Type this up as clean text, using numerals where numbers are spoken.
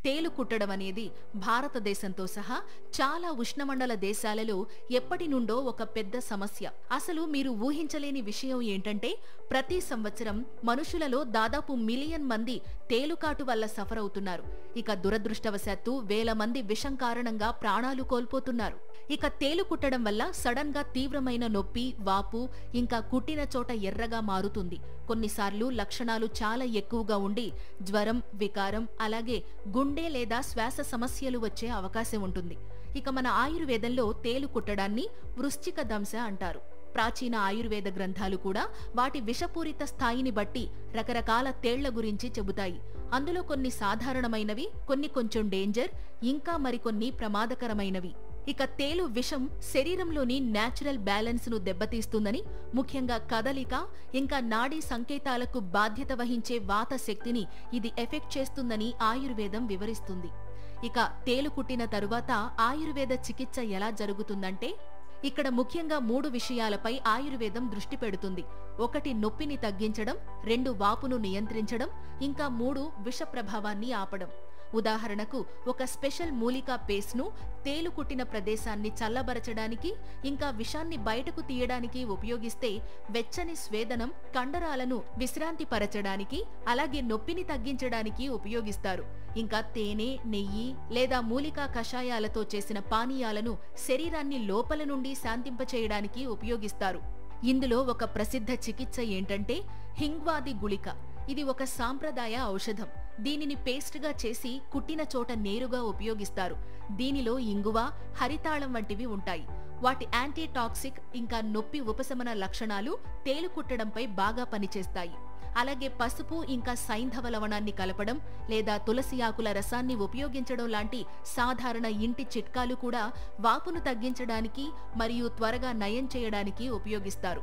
తేలు కుట్టడం అనేది భారతదేశంతో సహా చాలా ఉష్ణమండల దేశాలలో ఎప్పటి నుండో ఒక పెద్ద సమస్య. అసలు మీరు ఊహించలేని విషయం ఏంటంటే ప్రతి సంవత్సరం మనుషులలో దాదాపు మిలియన్ మంది తేలుకాటు వల్ల సఫర్ అవుతున్నారు. ఇక దురదృష్టవశాత్తు వేల మంది విషం కారణంగా ప్రాణాలు కోల్పోతున్నారు. ఇక తేలు కుట్టడం వల్ల సడన్ గా తీవ్రమైన నొప్పి, వాపు, ఇంకా కుట్టిన చోట ఎర్రగా మారుతుంది. కొన్నిసార్లు లక్షణాలు చాలా ఎక్కువగా ఉండి జ్వరం, వికారం, అలాగే గుండె లేదా శ్వాస సమస్యలు వచ్చే అవకాశం ఉంటుంది. ఇక మన ఆయుర్వేదంలో తేలు కుట్టడాన్ని వృశ్చిక దంశ అంటారు. ప్రాచీన ఆయుర్వేద గ్రంథాలు కూడా వాటి విషపూరిత స్థాయిని బట్టి రకరకాల తేళ్ల గురించి చెబుతాయి. అందులో కొన్ని సాధారణమైనవి, కొన్ని కొంచెం డేంజర్, ఇంకా మరికొన్ని ప్రమాదకరమైనవి. ఇక తేలు విషం శరీరంలోని న్యాచురల్ బ్యాలెన్స్ ను దెబ్బతీస్తుందని, ముఖ్యంగా కదలిక ఇంకా నాడీ సంకేతాలకు బాధ్యత వహించే వాత శక్తిని ఇది ఎఫెక్ట్ చేస్తుందని ఆయుర్వేదం వివరిస్తుంది. ఇక తేలు కుట్టిన తరువాత ఆయుర్వేద చికిత్స ఎలా జరుగుతుందంటే ఇక్కడ ముఖ్యంగా 3 విషయాలపై ఆయుర్వేదం దృష్టి పెడుతుంది. 1 నొప్పిని తగ్గించడం, 2 వాపును నియంత్రించడం, ఇంకా 3 విష ప్రభావాన్ని ఆపడం. ఉదాహరణకు ఒక స్పెషల్ మూలికా పేస్ట్ను తేలు కుట్టిన ప్రదేశాన్ని చల్లబరచడానికి ఇంకా విషాన్ని బయటకు తీయడానికి ఉపయోగిస్తే వెచ్చని స్వేదనం కండరాలను విశ్రాంతి పరచడానికి అలాగే నొప్పిని తగ్గించడానికి ఉపయోగిస్తారు. ఇంకా తేనె, నెయ్యి లేదా మూలికా కషాయాలతో చేసిన పానీయాలను శరీరాన్ని లోపల నుండి శాంతింపచేయడానికి ఉపయోగిస్తారు. ఇందులో ఒక ప్రసిద్ధ చికిత్స ఏంటంటే హింగ్వాది గుళిక. ఇది ఒక సాంప్రదాయ ఔషధం. దీనిని పేస్ట్గా చేసి కుట్టిన చోట నేరుగా ఉపయోగిస్తారు. దీనిలో ఇంగువ, హరితాళం వంటివి ఉంటాయి. వాటి యాంటీటాక్సిక్ ఇంకా నొప్పి ఉపశమన లక్షణాలు తేలు కుట్టడంపై బాగా పనిచేస్తాయి. అలాగే పసుపు ఇంకా సైంధవ లవణాన్ని కలపడం లేదా తులసి ఆకుల రసాన్ని ఉపయోగించడం లాంటి సాధారణ ఇంటి చిట్కాలు కూడా వాపును తగ్గించడానికి మరియు త్వరగా నయం చేయడానికి ఉపయోగిస్తారు.